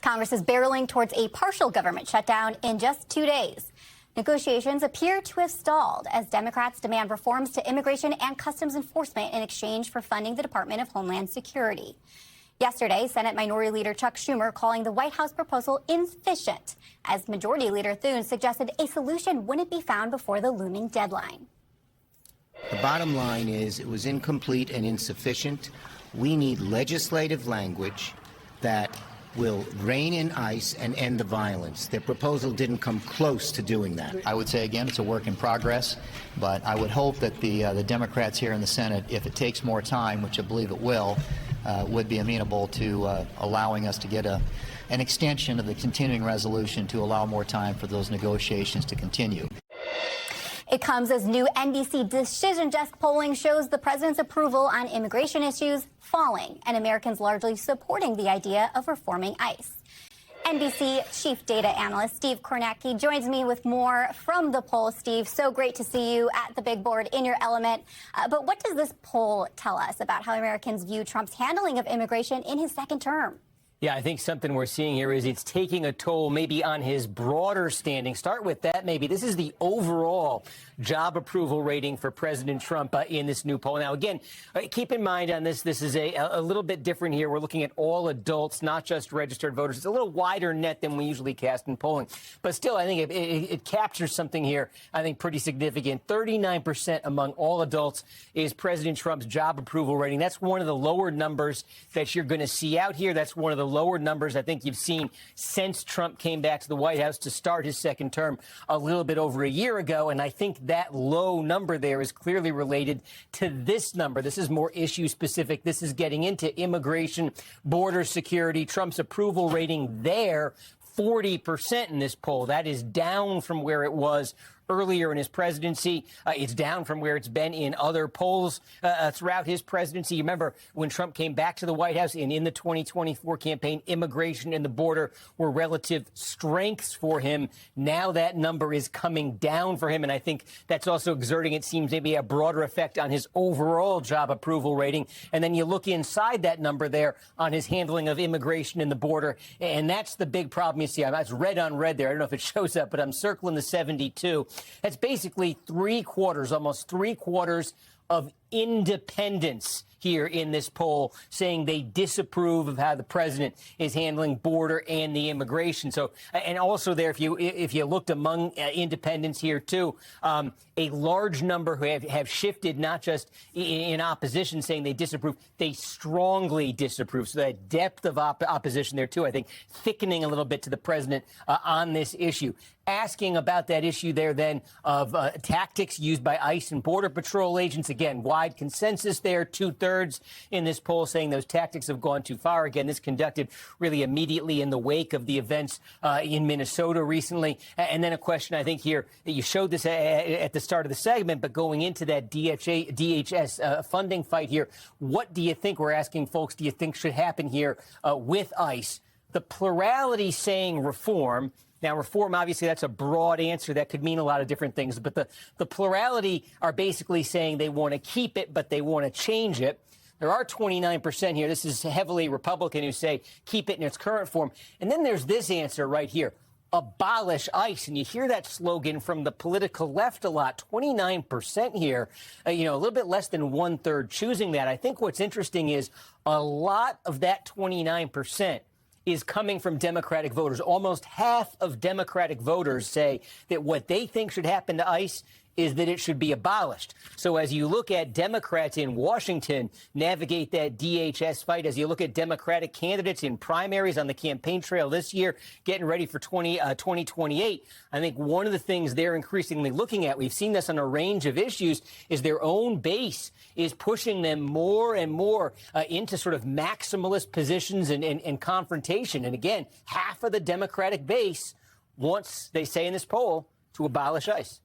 Congress is barreling towards a partial government shutdown in just 2 days. Negotiations appear to have stalled as Democrats demand reforms to immigration and customs enforcement in exchange for funding the Department of Homeland Security. Yesterday, Senate Minority Leader Chuck Schumer calling the White House proposal insufficient, as Majority Leader Thune suggested a solution wouldn't be found before the looming deadline. The bottom line is it was incomplete and insufficient. We need legislative language that will rein in ICE and end the violence. Their proposal didn't come close to doing that. I would say, again, it's a work in progress, but I would hope that the Democrats here in the Senate, if it takes more time, which I believe it will, would be amenable to allowing us to get an extension of the continuing resolution to allow more time for those negotiations to continue. It comes as new NBC Decision Desk polling shows the president's approval on immigration issues falling, and Americans largely supporting the idea of reforming ICE. NBC chief data analyst Steve Kornacki joins me with more from the poll. Steve, so great to see you at the big board in your element. But what does this poll tell us about how Americans view Trump's handling of immigration in his second term? Yeah, I think something we're seeing here is it's taking a toll maybe on his broader standing. Start with that, maybe. This is the overall job approval rating for President Trump in this new poll. Now, again, keep in mind on this, this is a little bit different here. We're looking at all adults, not just registered voters. It's a little wider net than we usually cast in polling. But still, I think it captures something here, I think, pretty significant. 39% among all adults is President Trump's job approval rating. That's one of the lower numbers that you're going to see out here. That's one of the lower numbers I think you've seen since Trump came back to the White House to start his second term a little bit over a year ago. And I think that low number there is clearly related to this number. This is more issue specific. This is getting into immigration, border security. Trump's approval rating there, 40% in this poll. That is down from where it was earlier in his presidency. It's down from where it's been in other polls throughout his presidency. You remember when Trump came back to the White House and in the 2024 campaign, immigration and the border were relative strengths for him. Now that number is coming down for him. And I think that's also exerting, it seems, maybe a broader effect on his overall job approval rating. And then you look inside that number there on his handling of immigration and the border. And that's the big problem you see. That's red on red there. I don't know if it shows up, but I'm circling the 72. That's basically almost three quarters of independents here in this poll saying they disapprove of how the president is handling border and the immigration. So, and also there, if you looked among independents here too, a large number who have shifted, not just in opposition saying they disapprove, they strongly disapprove. So that depth of opposition there too, I think, thickening a little bit to the president on this issue. Asking about that issue there then of tactics used by ICE and Border Patrol agents. Again, wide consensus there, 2/3 in this poll saying those tactics have gone too far. Again, this conducted really immediately in the wake of the events in Minnesota recently. And then a question, I think, here, that you showed this at the start of the segment, but going into that DHS funding fight here, what do you think, we're asking folks, do you think should happen here with ICE? The plurality saying reform. Now, reform, obviously, that's a broad answer. That could mean a lot of different things. But the plurality are basically saying they want to keep it, but they want to change it. There are 29% here. This is heavily Republican who say keep it in its current form. And then there's this answer right here. Abolish ICE. And you hear that slogan from the political left a lot. 29% here, a little bit less than 1/3 choosing that. I think what's interesting is a lot of that 29% is coming from Democratic voters. Almost half of Democratic voters say that what they think should happen to ICE is that it should be abolished. So as you look at Democrats in Washington navigate that DHS fight, as you look at Democratic candidates in primaries on the campaign trail this year, getting ready for 2028, I think one of the things they're increasingly looking at, we've seen this on a range of issues, is their own base is pushing them more and more into sort of maximalist positions and confrontation. And again, half of the Democratic base wants, they say in this poll, to abolish ICE.